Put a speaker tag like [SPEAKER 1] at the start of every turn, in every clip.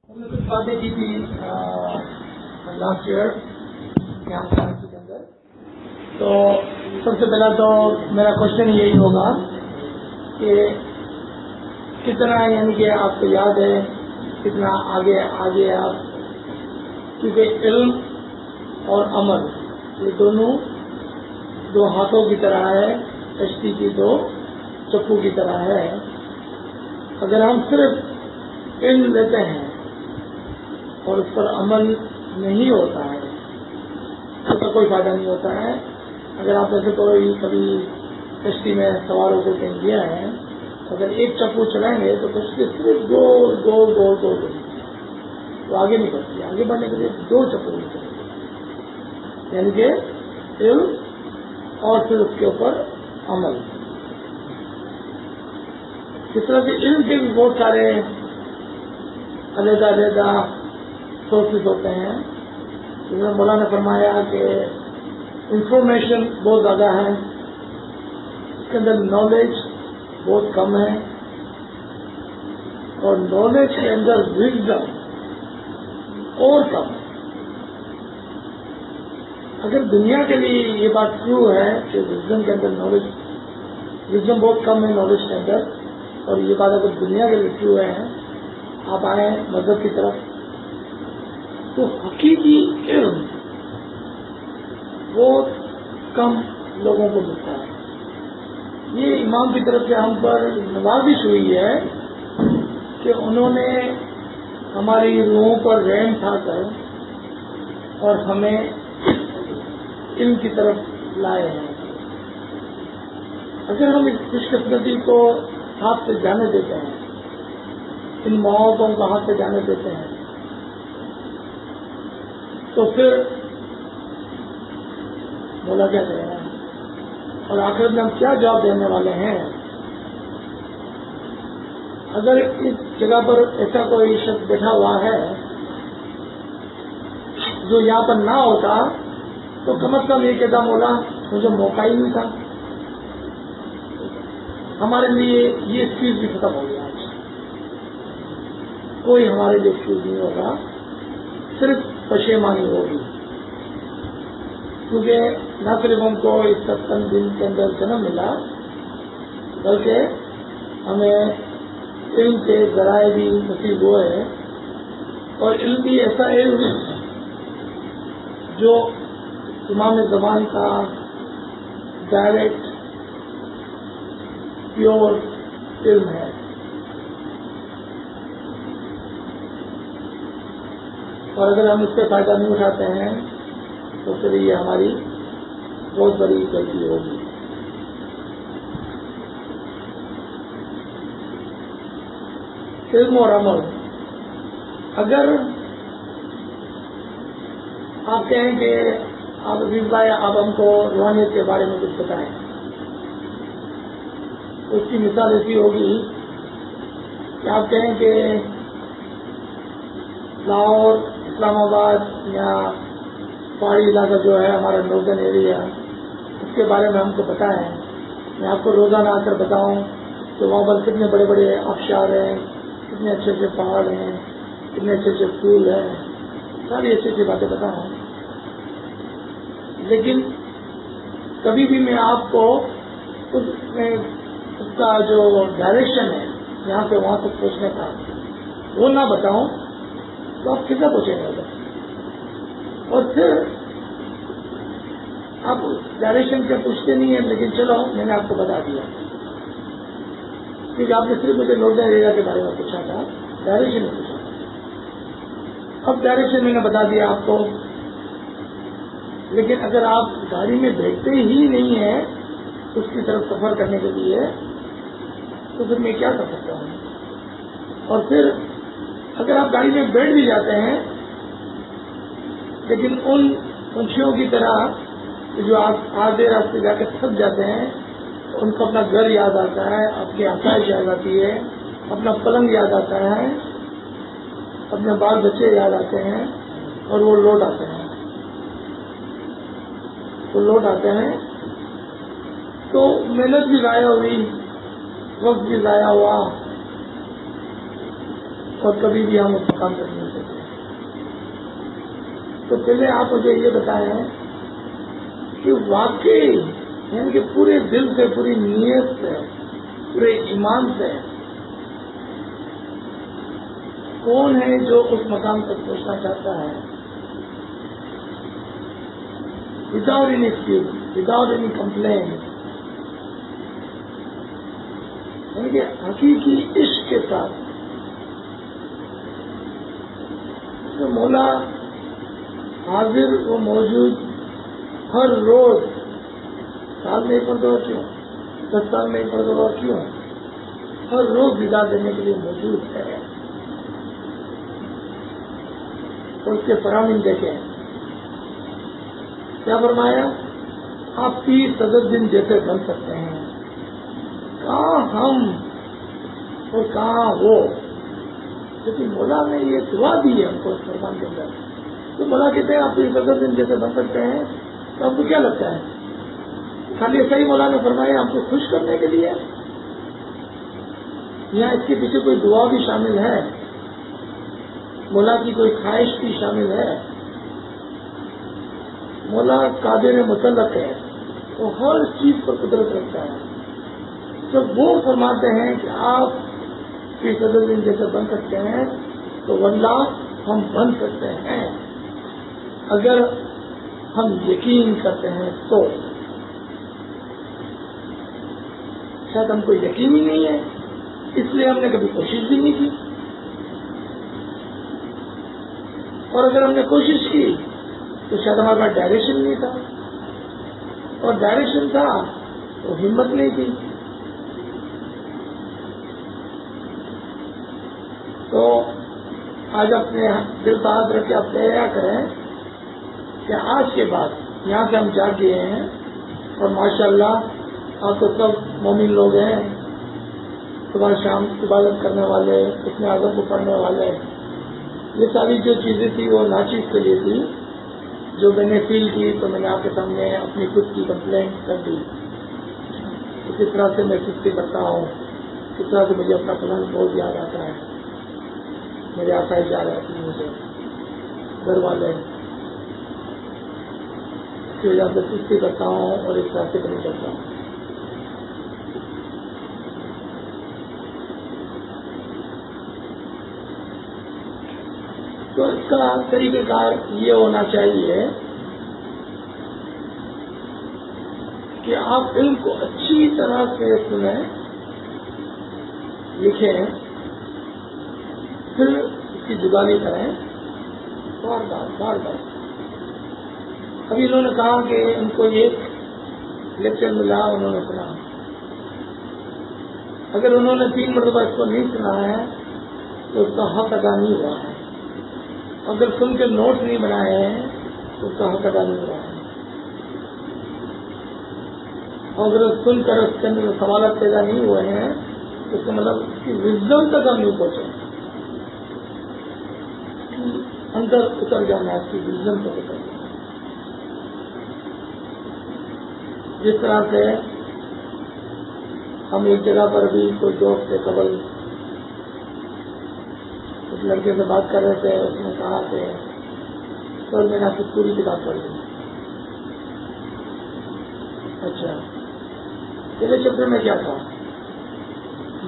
[SPEAKER 1] ہم نے کچھ باتیں کی تھی لاسٹ ایئر یہاں کراچی کے اندر. تو سب سے پہلا تو میرا کوشچن یہی ہوگا کہ کتنا یعنی کہ آپ کو یاد ہے کتنا آگے آپ، کیونکہ علم اور عمل یہ دونوں دو ہاتھوں کی طرح ہے، کشتی کی دو چپو کی طرح ہے. اگر ہم صرف علم لیتے ہیں اور اس پر عمل نہیں ہوتا ہے تو اس کا کوئی فائدہ نہیں ہوتا ہے. اگر آپ ایسے کوئی کبھی کشتی میں سوار ہو کر کہیں گیا ہے، اگر ایک چپو چلائیں گے تو کشتی صرف گول گول گول گول چلے گی، تو آگے نہیں بڑھتی. آگے بڑھنے کے لیے دو چپو نہیں چلیں گے، یعنی کہ علم اور پھر اس کے اوپر عمل. اس طرح سے علم کے بھی بہت سارے علیحدہ سورسز ہوتے ہیں. جس میں مولانا نے فرمایا کہ انفارمیشن بہت زیادہ ہے، اس کے اندر نالج بہت کم ہے، اور نالج کے اندر وزڈم اور کم ہے. اگر دنیا کے لیے یہ بات ٹرو ہے کہ وزڈم کے اندر وزڈم بہت کم ہے نالج کے اندر، اور یہ بات اگر دنیا کے لیے ٹرو ہے، آپ آئیں مذہب کی طرف تو حقیقی علم بہت کم لوگوں کو ملتا ہے. یہ امام کی طرف سے ہم پر نوازش ہوئی ہے کہ انہوں نے ہماری روحوں پر رحم اٹھا کر اور ہمیں علم کی طرف لائے ہیں. اگر ہم اس خوش قسمتی کو ہاتھ سے جانے دیتے ہیں، ان محبتوں کو ہاتھ سے جانے دیتے ہیں، تو پھر مولا کیا کہے گا، اور آخر میں ہم کیا جواب دینے والے ہیں. اگر اس جگہ پر ایسا کوئی شخص بیٹھا ہوا ہے جو یہاں پر نہ ہوتا تو کم از کم یہ کہتا مولا مجھے موقع ہی نہیں تھا. ہمارے لیے یہ ایکسکیوز بھی ختم ہو گیا. آج کوئی ہمارے لیے ایکسکیوز نہیں ہوگا، صرف پشیمانی ہوگی، کیونکہ نہ صرف ہم کو اس 57 دن کے اندر جنم ملا، بلکہ ہمیں علم کے ذرائع بھی نصیب ہوئے، اور علم بھی ایسا علم جو امام زمان کا ڈائریکٹ پیور علم ہے. اور اگر ہم اس سے فائدہ نہیں اٹھاتے ہیں تو پھر یہ ہماری بہت بڑی غلطی ہوگی. علم اور عمل، اگر آپ کہیں کہ آپ عزیز بھائی آپ ہم کو روحانیت کے بارے میں کچھ بتائیں، اس کی مثال ایسی ہوگی کہ آپ کہیں کہ لاہور، اسلام آباد یا پہاڑی علاقہ جو ہے ہمارا ناردرن ایریا، اس کے بارے میں ہم کو بتائیں. میں آپ کو روزانہ آ کر بتاؤں کہ وہاں پر کتنے بڑے بڑے آبشار ہیں، کتنے اچھے اچھے پہاڑ ہیں، کتنے اچھے اچھے پھول ہیں، ساری اچھی اچھی باتیں بتاؤں. لیکن کبھی بھی میں آپ کو اس کا جو ڈائریکشن ہے یہاں سے وہاں تک پہنچنے کا وہ نہ بتاؤں تو آپ کتنا پہنچیں گے. اور پھر آپ ڈائریکشن کے پوچھتے نہیں ہیں، لیکن چلو میں نے آپ کو بتا دیا، کیونکہ آپ نے صرف مجھے ناردرن ایریا کے بارے میں پوچھا تھا، ڈائریکشن نہیں پوچھا تھا. اب ڈائریکشن میں نے بتا دیا آپ کو، لیکن اگر آپ گاڑی میں بیٹھتے ہی نہیں ہیں اس کی طرف سفر کرنے کے لیے تو پھر میں کیا کر سکتا ہوں. اور پھر اگر آپ گاڑی میں بیٹھ بھی جاتے ہیں لیکن ان پنچھیوں کی طرح جو آپ آدھے راستے جا کے تھک جاتے ہیں، ان کو اپنا گھر یاد آتا ہے، آپ کی آسائش یاد آتی ہے، اپنا پلنگ یاد آتا ہے، اپنے بال بچے یاد آتے ہیں، اور وہ لوٹ آتے ہیں. تو محنت بھی ضائع ہوئی، وقت بھی ضائع ہوا، اور کبھی بھی ہم اس مقام تک نہیں سکتے. تو پہلے آپ مجھے یہ بتائیں کہ واقعی یعنی کہ پورے دل سے، پوری نیت سے، پورے ایمان سے کون ہے جو اس مقام تک پہنچنا چاہتا ہے وداؤٹ اینی فیل، وداؤٹ اینی کمپلین، یعنی کہ حقیقی عشق کے ساتھ. اس میں مولا حاضر و موجود ہر روز، سال میں ایک مرتبہ کیوں، 10 سال میں ایک مرتبہ کیوں، ہر روز ودا دینے کے لیے موجود ہے. اور اس کے فرامین دیکھیں کیا فرمایا، آپ 30 صدر دن جیسے بن سکتے ہیں. کہاں ہم اور کہاں وہ، لیکن مولا نے یہ دعا دی ہے ہم کو اس فرمان کے اندر. تو مولا کہتے ہیں آپ 30 صدر دن جیسے بن سکتے ہیں. تو آپ کو کیا لگتا ہے خالی ایسا ہی مولا نے فرمایا ہم کو خوش کرنے کے لیے؟ یہاں اس کے پیچھے کوئی دعا بھی شامل ہے، مولا کی کوئی خواہش بھی شامل ہے. مولا قادر مطلق ہے، وہ ہر چیز پر قدرت رکھتا ہے. جب وہ فرماتے ہیں کہ آپ 30 صدر دن جیسے بن سکتے ہیں تو واللہ ہم بن سکتے ہیں اگر ہم یقین کرتے ہیں. تو شاید ہم کو یقین ہی نہیں ہے، اس لیے ہم نے کبھی کوشش بھی نہیں کی. اور اگر ہم نے کوشش کی تو شاید ہمارے پاس ڈائریکشن نہیں تھا، اور ڈائریکشن تھا تو ہمت نہیں تھی. تو آج اپنے دل پر ہاتھ رکھ کے آپ تیار کریں کہ آج کے بعد یہاں سے ہم جا گئے ہیں، اور ماشاءاللہ آپ تو سب مومن لوگ ہیں، صبح شام عبادت کرنے والے، اپنے اعظم کو پڑھنے والے. یہ ساری جو چیزیں تھی وہ ناچیز کے لیے تھی. جو میں نے فیل کی تو میں نے آپ کے سامنے اپنی خود کی کمپلینٹ کر دی. کس طرح سے میں سستی کرتا ہوں، کس طرح سے مجھے اپنا پلان بہت یاد آتا ہے، میرے آسائش یاد آتی ہے، مجھے گھر والے، اس کی وجہ سے سستی کرتا ہوں اور اس طرح سے نہیں کرتا ہوں. تو اس کا طریقہ کار یہ ہونا چاہیے کہ آپ علم کو اچھی طرح سے سنیں، لکھیں، پھر اس کی جگالی کریں بار بار بار بار. ابھی انہوں نے کہا کہ ان کو ایک لیکچر ملا، انہوں نے سنا. اگر انہوں نے 3 مرتبہ اس کو نہیں سنا ہے تو اس کا حق ادا نہیں ہوا ہے. اگر سن کے نوٹ نہیں بنائے ہیں تو اس کا حق ادا نہیں ہوا ہے. اور اگر سن کر اس کے اندر سوالات پیدا نہیں ہوئے ہیں تو اس کا مطلب اس کی وزڈم تک ہم نہیں پہنچے. اندر اتر جانا ہے، اس کی وزڈم تک اتر جانا. جس طرح سے ہم ایک جگہ پر بھی کوئی دوست سے قبل اس لڑکے سے بات کر رہے تھے، اس نے کہا کہ سر میں نے آپ کی پوری کتاب پڑھ لی. اچھا پہلے چیپٹر میں کیا تھا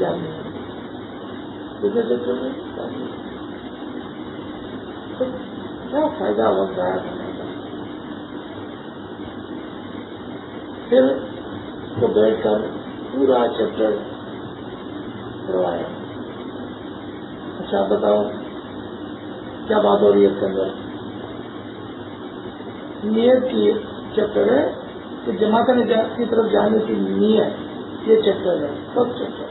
[SPEAKER 1] یاد نہیں، دوسرے چیپٹر میں کیا فائدہ وقت ضائع کرنے کا. پھر اس کو بیٹھ کر پورا چیپٹر کروایا. اچھا آپ بتاؤ کیا بات ہو رہی ہے اس کے اندر؟ نیت کی چیپٹر ہے کہ جماعت کی طرف جانے کی نیت، یہ چیپٹر ہے، سب چیپٹر.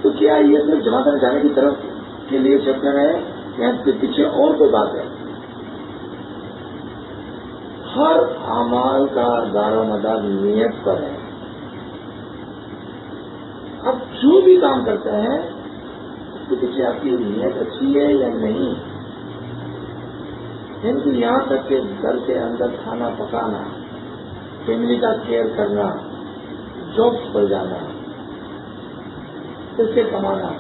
[SPEAKER 1] تو کیا یہ صرف جماعت میں جانے کی طرف کے لیے چیپٹر ہے یا اس کے پیچھے اور کوئی بات ہے؟ ہر اعمال کا دار و مدار نیت پر ہے. اب جو بھی کام کرتے ہیں اس کے پیچھے آپ کی نیت اچھی ہے یا نہیں. یعنی کہ یہاں تک کہ گھر کے اندر کھانا پکانا، فیملی کا کیئر کرنا، جابس پر جانا، پیسے کمانا،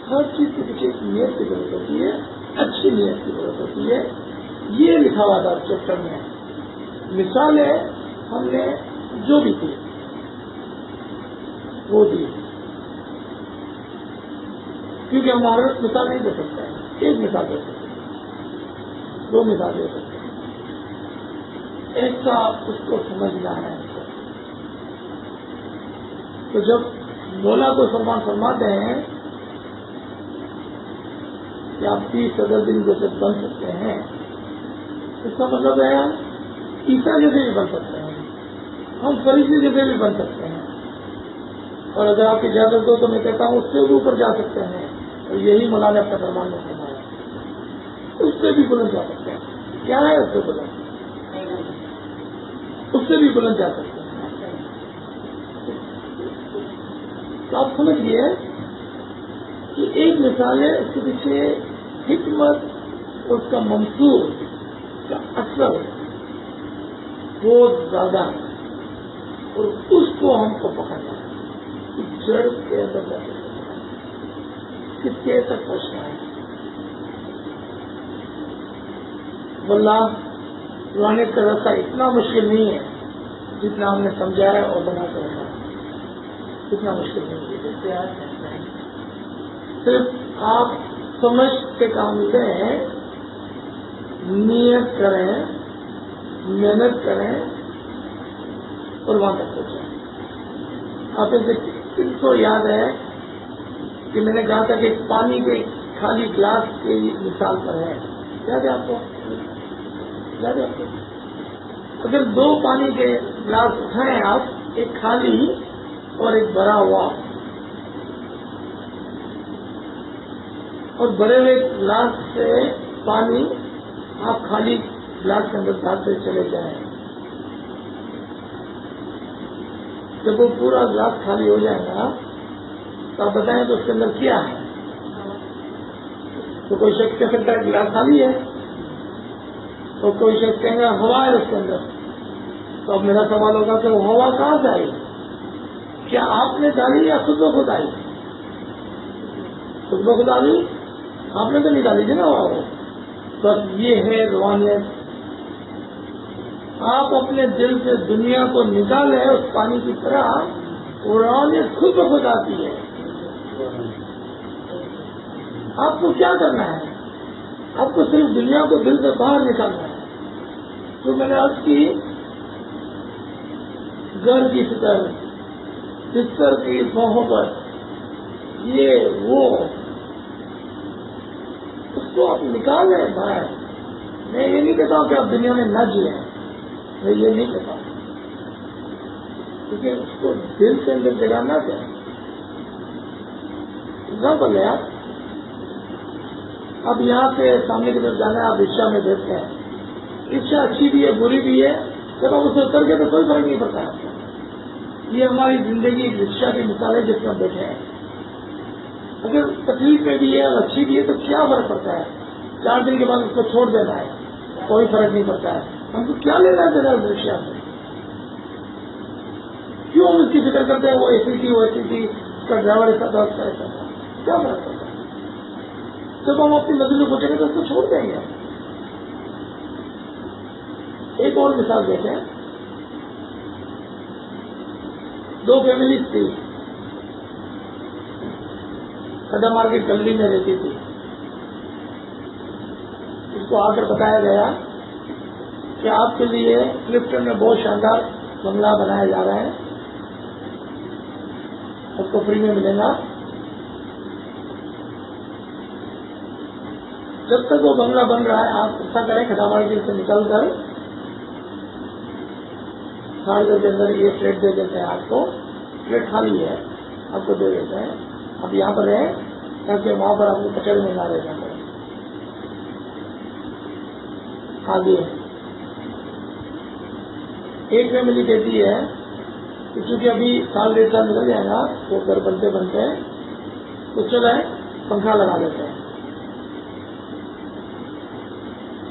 [SPEAKER 1] ہر چیز کے پیچھے ایک نیت کی ضرورت ہوتی ہے، اچھی نیت کی ضرورت ہوتی ہے. یہ لکھا ہوا تھا چیپٹر میں. مثالیں ہم نے جو بھی کی وہ دی، کیونکہ ہم ہر مثال نہیں دے سکتے ہیں. ایک مثال دے سکتے ہیں، 2 مثال دے سکتے ہیں. ایسا اس کو سمجھنا ہے. تو جب مولا کو سلمان فرماتے ہیں کہ آپ 30 صدر دن جیسے بن سکتے ہیں، اس کا مطلب ہے عیسیٰ جیسے بھی بن سکتے ہیں، ہم فریسی جیسے بھی بن سکتے ہیں. اور اگر آپ کی اجازت ہو تو میں کہتا ہوں اس سے بھی اوپر جا سکتے ہیں. اور یہی مولا نے اپنے فرمان میں فرمایا، اس سے بھی بلند جا سکتے ہیں. کیا ہے اس سے بلند؟ اس سے بھی بلند جا سکتے ہیں. تو آپ سمجھ گئے کہ ایک مثال ہے، اس کے پیچھے حکمت، اس کا منصور کا اثر بہت زیادہ ہے. اور اس کو ہم کو پکڑنا ہے، جڑ کے اندر جا کے کس کے تک پہنچنا ہے. واللہ روحانیت کا راستہ اتنا مشکل نہیں ہے جتنا ہم نے سمجھا ہے اور بنا کر رکھا ہے. اتنا مشکل نہیں ہے. صرف آپ سمجھ کے کام لیں، نیت کریں، محنت کریں اور وہاں تک پہنچیں. آپ کن کو یاد ہے کہ میں نے کہا تھا کہ پانی کے خالی گلاس کی مثال پر ہے؟ یاد ہے آپ کو؟ یاد ہے آپ کو؟ اگر 2 پانی کے گلاس اٹھائیں آپ، ایک خالی اور ایک بھرا ہوا، اور بھرے ہوئے گلاس سے پانی آپ خالی گلاس کے اندر ڈالتے چلے جائیں، جب وہ پورا گلاس خالی ہو جائے گا تو آپ بتائیں تو اس کے اندر کیا ہے؟ تو کوئی شخص کہہ سکتا ہے گلاس خالی ہے، اور کوئی شخص کہیں گا ہوا ہے اس کے اندر. تو اب میرا سوال ہوگا کہ وہ ہوا کہاں سے آئی؟ کیا آپ نے ڈالی یا خود بخود آئی؟ خود بخود آئی؟ آپ نے تو نہیں ڈالی تھی نا ہوا. بس یہ ہے روحانیت. آپ اپنے دل سے دنیا کو نکالیں اس پانی کی طرح، روحانیت خود بخود آتی ہے. آپ کو کیا کرنا ہے؟ آپ کو صرف دنیا کو دل سے باہر نکالنا ہے. تو میں نے عرض کی، گھر کی فکر، بستر کی محبت، یہ وہ، اس کو آپ نکال لیں باہر. میں یہ نہیں کہتا ہوں کہ آپ دنیا میں نہ جیئیں، میں یہ نہیں کہتا ہوں، کیونکہ اس کو دل کے اندر جگہ نہ دیں. ایگزامپل ہے، اب یہاں سے سامنے کی طرف جانا ہے، آپ رکشا میں بیٹھتے ہیں. رکشا اچھی بھی ہے بری بھی ہے، جب آپ اسے اتر کے تو کوئی فرق نہیں پڑتا ہے. یہ ہماری زندگی ایک رکشا کی مثال ہے جس میں ہم بیٹھے ہیں. اگر تکلیف میں بھی ہے اور اچھی بھی ہے تو کیا فرق پڑتا ہے؟ 4 دن کے بعد اس کو چھوڑ دینا ہے، کوئی فرق نہیں پڑتا ہے. ہم کو کیا لینا دینا ہے رکشا سے؟ کیوں ہم اس کی فکر کرتے ہیں؟ وہ ایسی تھی، وہ ایسی تھی، اس کا ڈرائیور ایسا تھا، اس کا ایسا تھا. کیا فرق پڑتا ہے؟ جب ہم اپنی نظر میں پہنچیں گے تو اس کو چھوڑ دیں گے. ایک اور مثال دیکھیں. 2 فیملیز تھی، کھڈا مارکیٹ گلی میں رہتی تھی. اس کو آ کر بتایا گیا کہ آپ کے لیے کلفٹن میں بہت شاندار بنگلہ بنایا جا رہا ہے، اس کو فری میں ملے گا. جب تک وہ بنگلہ بن رہا ہے آپ ایسا کریں، کھڈا مارکیٹ سے نکل کر گھر کے اندر یہ فلیٹ دے دیتے ہیں آپ کو. فلیٹ خالی ہے، آپ کو دے دیتے ہیں. آپ یہاں پر رہیں تاکہ وہاں پر آپ کو کچہری میں نہ رہ جاتے. آگے ایک فیملی کہتی ہے کہ چونکہ ابھی 1.5 سال نکل جائے گا وہ گھر بنتے بنتے تو چلے پنکھا لگا لیتے ہیں،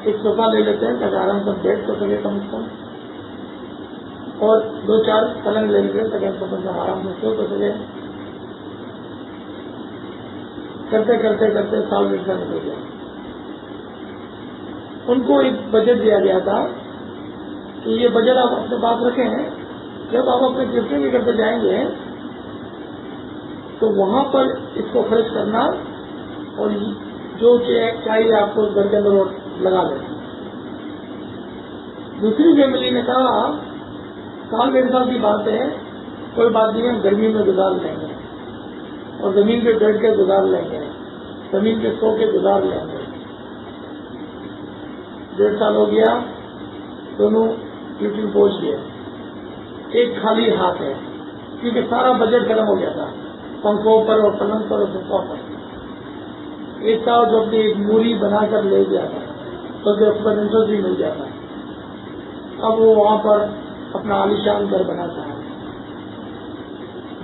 [SPEAKER 1] ایک صوفہ لے لیتے ہیں تاکہ آرام سے بیٹھ تو سکے کم سے کم، اور 2-4 پلنگ لے لیتے ہیں تاکہ ہم آرام سے سو تو سکے. کرتے کرتے کرتے سال ڈیڑھ سال نکل گیا. ان کو ایک بجٹ دیا گیا تھا کہ یہ بجٹ آپ اپنے پاس رکھیں، جب آپ اپنے گفٹنگ کرتے جائیں گے تو وہاں پر اس کو خرچ کرنا اور جو چاہیے آپ کو گھر کے اندر لگا لیں. دوسری فیملی نے کہا سال ڈیڑھ سال کی بات ہے، کوئی بات نہیں ہے، گرمی میں گزار لیں گے اور زمین پہ بیٹھ کے گزار لیں گے، زمین پہ سو کے گزار لیں گے. ڈیڑھ سال ہو گیا، دونوں گفٹنگ پہنچ گئے. ایک خالی ہاتھ ہے کیونکہ سارا بجٹ ختم ہو گیا تھا، پنکھوں پر اور پلنگ پر اور صوفوں پر. ایک تھا جو اپنی ایک موری بنا کر لے گیا تھا تو اس پر انٹرسٹ بھی مل جاتا. اب وہ وہاں پر اپنا عالیشان گھر بناتا ہے،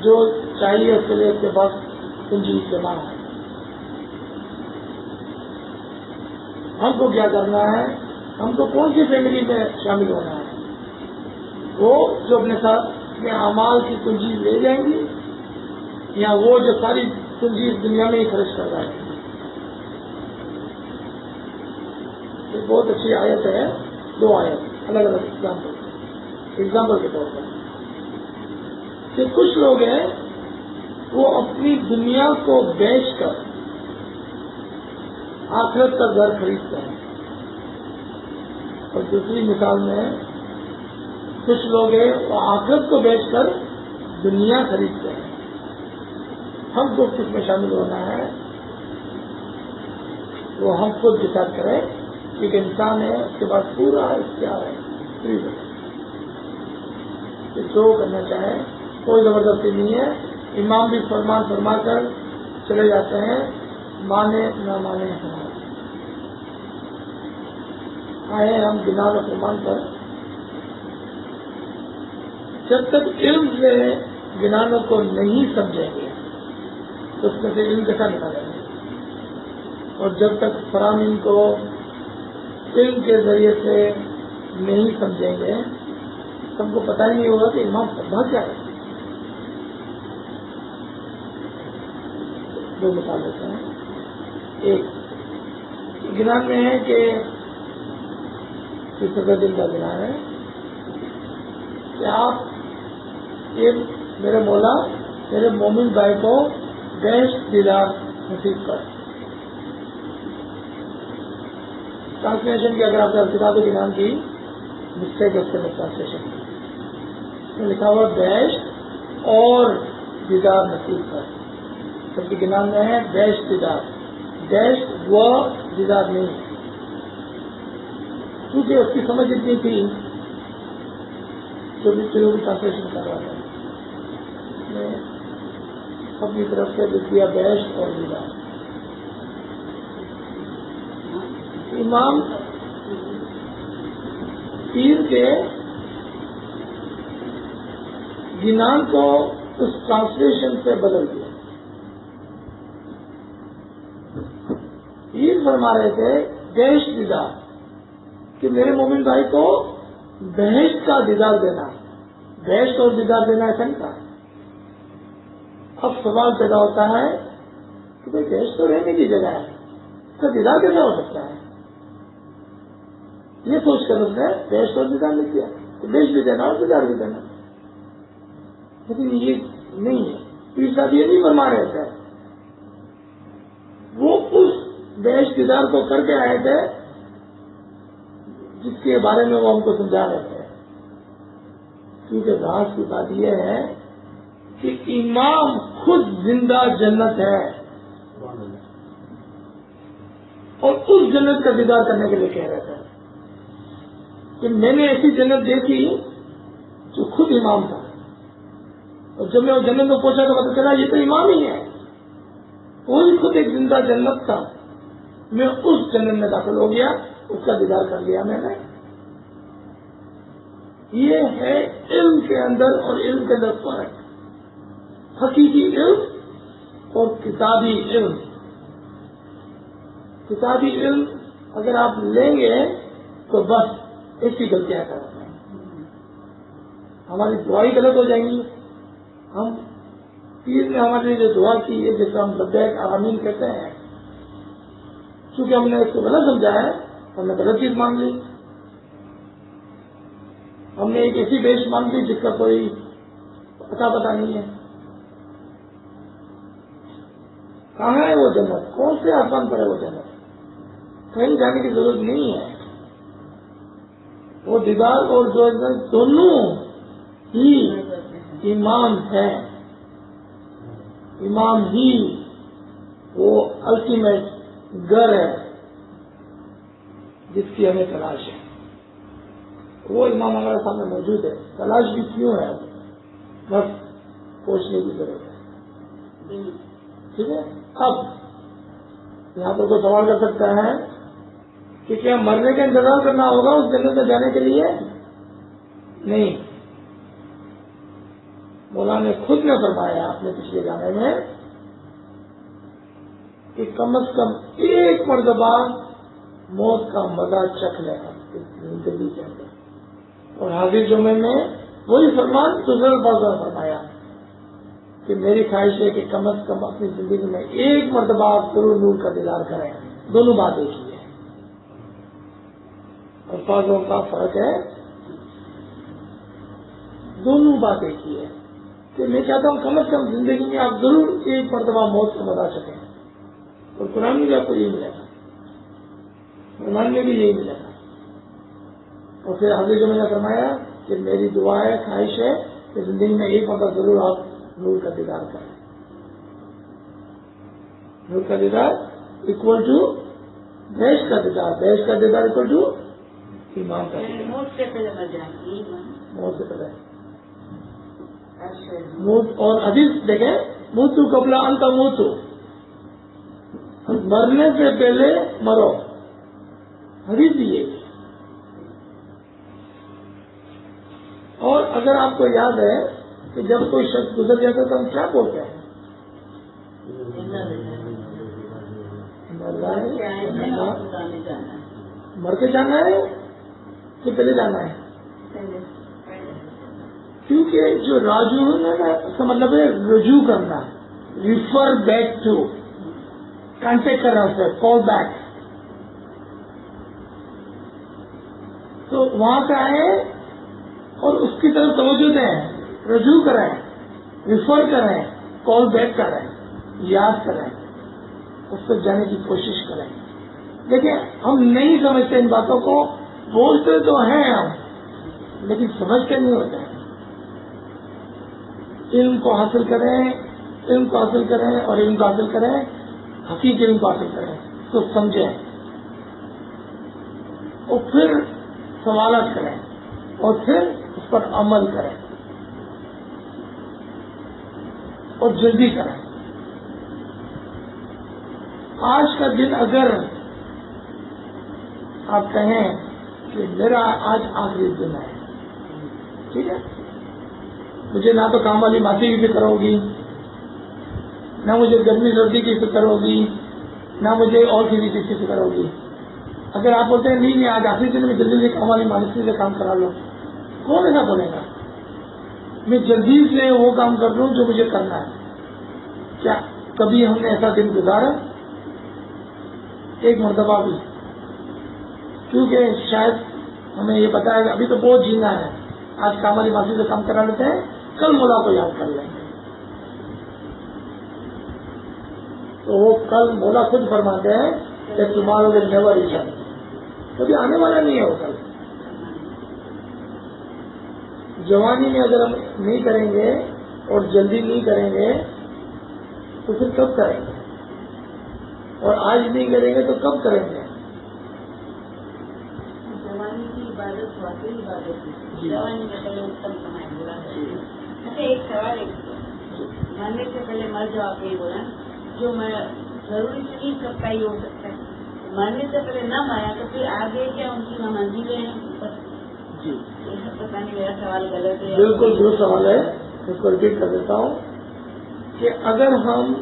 [SPEAKER 1] جو چاہیے اس کے لیے اس کے پاس پونجی جمع ہے. ہم کو کیا کرنا ہے؟ ہم کو کون سی فیملی میں شامل ہونا ہے؟ وہ جو اپنے ساتھ اپنے اعمال کی پونجی لے جائیں گی، یا وہ جو ساری پونجی اس دنیا میں ہی خرچ کر رہا ہے؟ یہ بہت اچھی آیت ہے، دو آیت الگ الگ ایگزامپل کے طور پر کہ کچھ لوگ ہیں وہ اپنی دنیا کو بیچ کر آخرت کا گھر خریدتے ہیں. اور دوسری مثال میں کچھ لوگ ہیں وہ آخرت کو بیچ کر دنیا خریدتے ہیں. ہم کو کس میں شامل ہونا ہے وہ ہم خود ڈسائڈ کریں. ایک انسان ہے، اس کے پاس پورا اختیار ہے، جو کرنا چاہے، کوئی زبردستی نہیں ہے. امام بھی فرمان فرما کر چلے جاتے ہیں، مانے نہ مانے ہمارے. آئے ہم بنا و فرمان پر. جب تک علم سے گنانوں کو نہیں سمجھیں گے تو اس میں سے علم کیسا نکالیں گے؟ اور جب تک فرامین کو علم کے ذریعے سے نہیں سمجھیں گے ہم کو پتہ ہی نہیں ہوگا کہ امام پڑھا کیا ہے. دو مثال ہوتے ہیں. ایک گنان میں ہے کہ دل کا گناہ ہے کہ آپ میرے مولا میرے مومن بھائی کو بیشت دیدار نصیب کر. ٹرانسلیشن کی اگر آپ نے کتاب گنان کی مسٹیک ہے اس کے اندر ٹرانسلیشن میں لکھا ہوا بیشت اور دیدار نصیب کر. جبکہ گنان میں ہے بیشت دیدار، بیشت وہ دیدار نہیں، کیونکہ اس کی سمجھ اتنی تھی جو بھی ٹرانسلیشن کر رہا تھا اس نے اپنی طرف سے لکھ دیا بیشت اور دیدار. امام پیر کے گنان کو اس ٹرانسلیشن سے بدل دیا. پیر فرما رہے تھے بیشت دیدار کہ میرے مومن بھائی کو بہشت کا دیدار دینا، بہشت اور دیدار دینا ایسا نہیں تھا. اب سوال پیدا ہوتا ہے کہ بھائی بہشت تو رہنے کی جگہ ہے، اس کا دیدار کیسے ہو سکتا ہے؟ یہ سوچ کر اس نے بہشت اور دیدار لکھ دیا کہ بہشت بھی دینا اور دیدار بھی دینا. لیکن یہ نہیں ہے، پیر صاحب یہ نہیں فرما رہے تھے. وہ اس بہشت دیدار کو کر کے آئے تھے جس کے بارے میں وہ ہم کو سمجھا رہے تھے. کیونکہ راز کی بات یہ ہے کہ امام خود زندہ جنت ہے اور اس جنت کا دیدار کرنے کے لیے کہہ رہے تھے کہ میں نے ایسی جنت دیکھی جو خود امام تھا، اور جب میں وہ جنت میں پہنچا تو پتا چلا یہ تو امام ہی ہے، وہی خود ایک زندہ جنت تھا. میں اس جنت میں داخل ہو گیا، اس کا دیدار کر لیا میں نے. یہ ہے علم کے اندر اور علم کے اندر فرق، حقیقی علم اور کتابی علم. کتابی علم اگر آپ لیں گے تو بس ایک ہی غلطیاں کرتے ہیں، ہماری دعائیں غلط ہو جائیں گی، ہم پیر نے ہمارے لیے جو دعا کی ہے جس کو ہم لبیک آمین کہتے ہیں، چونکہ ہم نے اس کو غلط سمجھا ہے، ہم نے غلط چیز مان لی، ہم نے ایک ایسی بیش مان لی جس کا کوئی پتا نہیں ہے۔ کہاں ہے وہ جنت؟ کون سے آسمان پر ہے وہ جنت؟ کہیں جانے کی ضرورت نہیں ہے۔ وہ دیدار اور جو دونوں ہی ایمان ہے، ایمان ہی وہ الٹیمیٹ گھر ہے جس کی ہمیں تلاش ہے۔ وہ ایمان ہمارے سامنے موجود ہے، تلاش بھی کیوں ہے بس پوچھنے کی ضرورت ہے۔ ٹھیک ہے، اب یہاں پر کوئی سوال کر سکتا ہے کہ کیا مرنے کا انتظار کرنا ہوگا اس جنت میں جانے کے لیے؟ نہیں، مولانا نے خود نے فرمایا اپنے پچھلے گانے میں کہ کم از کم ایک مرتبہ موت کا مزہ چکھ لے گا زندگی کے اندر۔ اور حاضر جمعے میں وہی فرمان دوسرے الفاظ میں فرمایا کہ میری خواہش ہے کہ کم از کم اپنی زندگی میں ایک مرتبہ آپ ضرور نور کا دیدار کریں۔ دونوں بات ایک ہی ہے، الفاظوں کا فرق ہے، دونوں بات ایک ہی ہے کہ میں چاہتا ہوں کم از کم زندگی میں آپ ضرور ایک مرتبہ موت کا مزہ چکیں، اور قرآن میں بھی آپ کو یہی ملے گا، قرآن میں بھی یہی ملے گا۔ اور پھر حضرت جمعہ نے فرمایا کہ میری دعا ہے، خواہش ہے کہ زندگی میں ایک مرتبہ ضرور آپ نور کا دیدار کریں۔ نور کا دیدار اکول ٹو بہشت کا دیدار، بہشت کا دیدار اکول ٹو ایمان کا دیدار۔ موت سے پہلے موت سے پہلے موت، اور حدیث دیکھیں، موتو قبل ان تموتو، مرنے سے پہلے مرو، حدیث بھی یہ۔ اور اگر آپ کو یاد ہے کہ جب کوئی شخص گزر جاتا ہے تو ہم کیا بولتے ہیں؟ مر کے جانا ہے کہ پہلے جانا ہے؟ کیونکہ جو راجو ہے نا، اس کا مطلب ہے رجوع کرنا، ریفر بیک ٹو، کانٹیکٹ کرنا اسے، کال بیک۔ تو وہاں پہ آئے اور اس کی طرف توجہ دیں، رجوع کریں، ریفر کریں، کال بیک کریں، یاد کریں، اس تک جانے کی کوشش کریں۔ دیکھیں، ہم نہیں سمجھتے ان باتوں کو، بولتے تو ہیں ہم لیکن سمجھتے نہیں ہوتے ہیں۔ علم کو حاصل کریں، علم کو حاصل کریں اور علم کو حاصل کریں، حقیقی علم کو حاصل کریں تو سمجھیں، اور پھر سوالات کریں اور پھر اس پر عمل کریں اور جلدی کریں۔ آج کا دن اگر آپ کہیں کہ میرا آج آخری دن ہے، ٹھیک ہے، مجھے نہ تو کام والی ماسی کی فکر ہوگی، نہ مجھے گرمی سردی کی فکر ہوگی، نہ مجھے اور کسی چیز کی فکر ہوگی۔ اگر آپ بولتے ہیں نہیں آج آخری دن میں جلدی سے کام والی ماسی سے کام کرا لو، کون ایسا بولے گا؟ میں جلدی سے وہ کام کر لوں جو مجھے کرنا ہے۔ کیا کبھی ہم نے ایسا دن گزارا؟ ایک مرتبہ بھی؟ کیونکہ شاید ہمیں یہ پتا ہے کہ ابھی تو بہت جینا ہے، آج کام والی ماسی سے کام کرا لیتے ہیں، کل مولا کو یاد کر لیں گے۔ تو وہ کل مولا خود فرماتے ہیں کہ تمہارا ول نیور ریٹرن، کبھی آنے والا نہیں ہے وہ کل۔ جوانی میں اگر ہم نہیں کریں گے اور جلدی نہیں کریں گے تو پھر کب کریں گے؟ اور آج نہیں کریں گے تو کب کریں گے؟
[SPEAKER 2] جوانی کی عبادت واقعی عبادت ہے، جوانی میں پہلے اتم سمائیں گے۔ اچھا ایک سوال ہے، مرنے سے پہلے مر جاؤ، آپ یہ بولا جو میں ضروری نہیں سب کا ہی ہو سکتا ہے، مرنے سے پہلے نہ مرا تو پھر آگے کیا ان کی منزلیں ہیں؟
[SPEAKER 1] جی
[SPEAKER 2] پتہ نہیں میرا سوال غلط ہے۔
[SPEAKER 1] بالکل درست سوال ہے، اس کو ریپیٹ کر دیتا ہوں کہ اگر ہم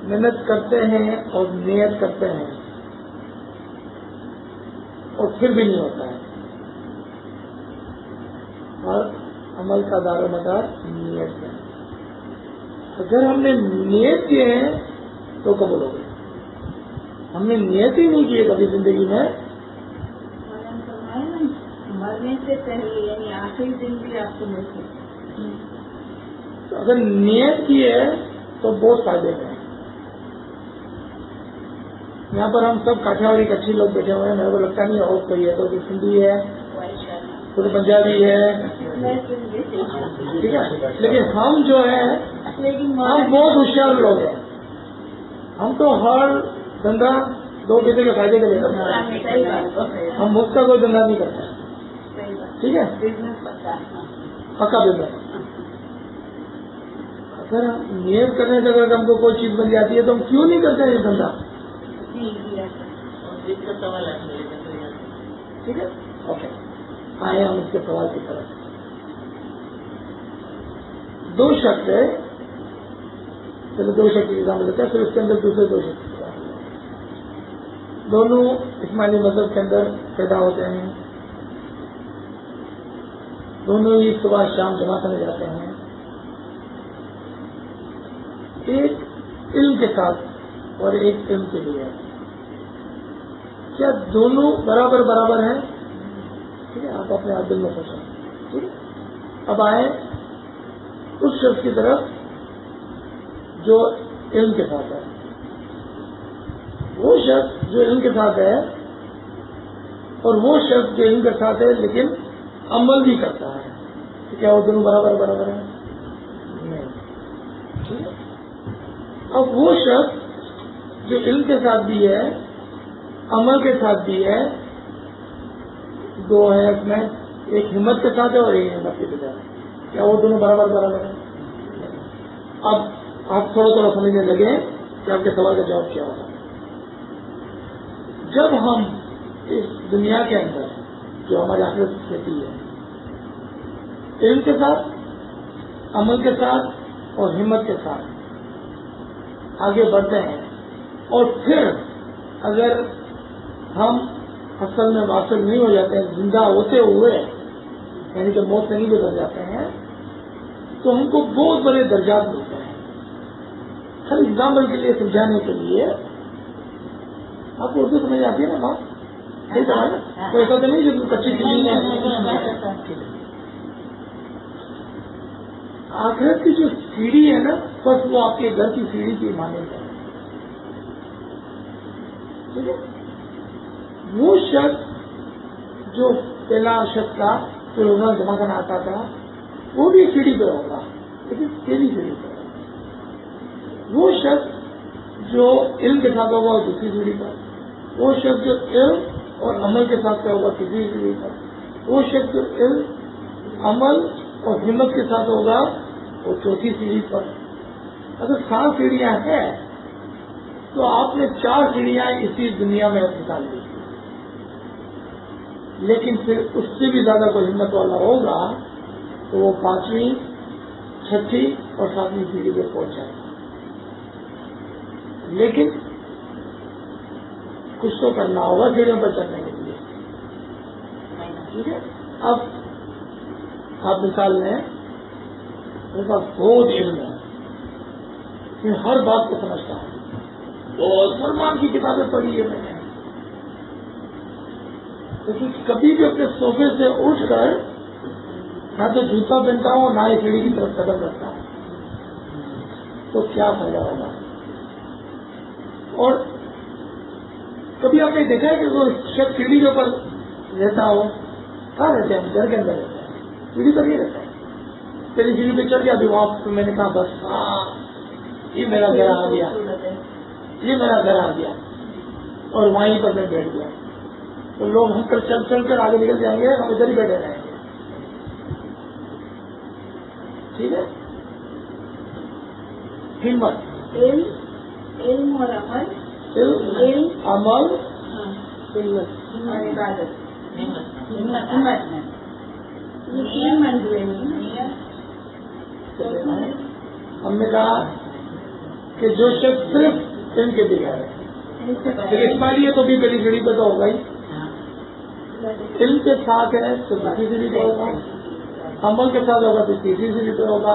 [SPEAKER 1] محنت کرتے ہیں اور نیت کرتے ہیں اور پھر بھی نہیں ہوتا ہے، اور عمل کا دار و مدار نیت ہے، اگر ہم نے نیت کیے ہیں تو قبول ہو گئے. ہم نے نیت ہی نہیں کی ہے کبھی زندگی میں.
[SPEAKER 2] مولانا فرمایا نا مرنے سے پہلے یعنی آخری دن بھی آپ کو مل سکتے.
[SPEAKER 1] تو اگر نیت کی ہے تو بہت فائدے ہیں. یہاں پر ہم سب کاٹھیاواڑی کچھی لوگ بیٹھے ہوئے ہیں. میرے کو لگتا نہیں اور کوئی ہے تو کوئی سندھی ہے, کوئی پنجابی ہے, ٹھیک ہے. لیکن ہم جو ہے ہم بہت ہوشیار لوگ ہیں. ہم تو ہر دھندا دو پیسے کے فائدے کے لیے کرتے ہیں. ہم مفت کا کوئی دھندا نہیں کرتے. ٹھیک ہے, پکا بزنس. اگر ہم نیت کرنے سے اگر ہم کو کوئی چیز بن جاتی ہے تو ہم کیوں نہیں کرتے ہیں یہ دھندا. ٹھیک ہے, اوکے. آئے ہم اس کے سوال کی طرف. دو شخص ہے, چلو دو شخص کی ایگزامپل لیتے ہیں, پھر اس کے اندر دوسرے دو شخص. دونوں اسماعیلی مذہب کے اندر پیدا ہوتے ہیں. دونوں ہی صبح شام جمع کرنے جاتے ہیں. ایک علم کے ساتھ اور ایک علم کے لیے. کیا دونوں برابر برابر ہیں؟ ٹھیک ہے, آپ اپنے آپ دل میں سوچیں. ٹھیک ہے, اب آئیں اس شخص کی طرف جو علم کے ساتھ ہے. وہ شخص جو علم کے ساتھ ہے اور وہ شخص جو علم کے ساتھ ہے لیکن عمل بھی کرتا ہے, تو کیا وہ دونوں برابر برابر ہیں؟ نہیں. ٹھیک ہے, اب وہ شخص جو علم کے ساتھ بھی ہے عمل کے ساتھ بھی ہے, دو ہے اس میں, ایک ہمت کے ساتھ ہے اور ایک ہمت کے بجائے, کیا وہ دونوں برابر برابر ہیں؟ اب آپ تھوڑا تھوڑا سمجھنے لگے کہ آپ کے سوال کا جواب کیا ہوگا. جب ہم اس دنیا کے اندر جو ہماری آخرت کہتی ہے علم کے ساتھ, عمل کے ساتھ اور ہمت کے ساتھ آگے بڑھتے ہیں, اور پھر اگر ہم اصل میں واصل نہیں ہو جاتے ہیں, زندہ ہوتے ہوئے یعنی کہ موت سے نہیں گزر جاتے ہیں, تو ہم کو بہت بڑے درجات ملتے ہیں. ہر ایگزامپل کے لیے سمجھانے کے لیے, آپ کو اردو سمجھ آتی ہے نا بات, صحیح طرح نا, کوئی ایسا تو نہیں جو کچی زمین ہے. آخرت کی جو سیڑھی ہے نا, بس وہ آپ کے گھر کی سیڑھی کی مانند ہے. ٹھیک ہے, وہ شخص جو پہلا شخص تھا جو روزانہ جمع کرنا آتا تھا وہ بھی سیڑھی پہ ہوگا, لیکن تیری سیڑھی پہ. وہ شخص جو علم کے ساتھ ہوگا دوسری سیڑھی پر, وہ شخص جو علم اور عمل کے ساتھ ہوگا تیسری سیڑھی پر, وہ شخص جو علم عمل اور ہمت کے ساتھ ہوگا وہ چوتھی سیڑھی پر. اگر 7 سیڑھیاں ہیں تو آپ نے 4 سیڑھیاں اسی دنیا میں نکال دی, لیکن پھر اس سے بھی زیادہ کوئی ہمت والا ہوگا تو وہ 5ویں 6ٹھی اور 7ویں سیڑھی پہ پہنچ جائے گا. لیکن کچھ تو کرنا ہوگا سیڑھیوں پر چڑھنے کے لیے. ٹھیک ہے, اب آپ مثال لیں, میرے پاس بہت علم ہے, میں ہر بات کو سمجھتا ہوں, بہت سلمان کی کتابیں پڑھی ہے میں نے, لیکن کبھی بھی اپنے صوفے سے اٹھ کر نہ تو جوتا پہنتا ہوں نہ ہی سیڑھی کی طرف قدم رکھتا ہوں, تو کیا فائدہ ہوگا؟ اور کبھی آپ نے دیکھا ہے کہ وہ شخص سیڑھی کے اوپر رہتا ہو, کہاں رہتے ہیں؟ گھر کے اندر رہتے ہیں, سیڑھی پر نہیں رہتا ہے. پہلی سیڑھی پہ چڑھ گیا, ابھی وہاں پہ میں نے کہا بس ہاں یہ میرا گھر آ گیا, یہ میرا گھر آ گیا, اور وہیں پر میں بیٹھ گیا. تو لوگ ہم پر چل چل کر آگے نکل جائیں گے, ہم ادھر ہی بیٹھے رہیں گے. ٹھیک ہے, ہمت,
[SPEAKER 2] علم اور عمل,
[SPEAKER 1] علم عمل
[SPEAKER 2] اور عبادت, ہمت میں یہ 3 منزلیں ہیں.
[SPEAKER 1] ہم نے کہا کہ جو شخص صرف علم کے بغیر ہے, لیکن اسماعیلی ہے تو بھی پہلی سیڑھی پہ تو ہوگا ہی, علم کے ساتھ ہے تو دوسری سیڑھی پہ ہوگا, عمل کے ساتھ ہوگا تو تیسری سیڑھی پہ ہوگا,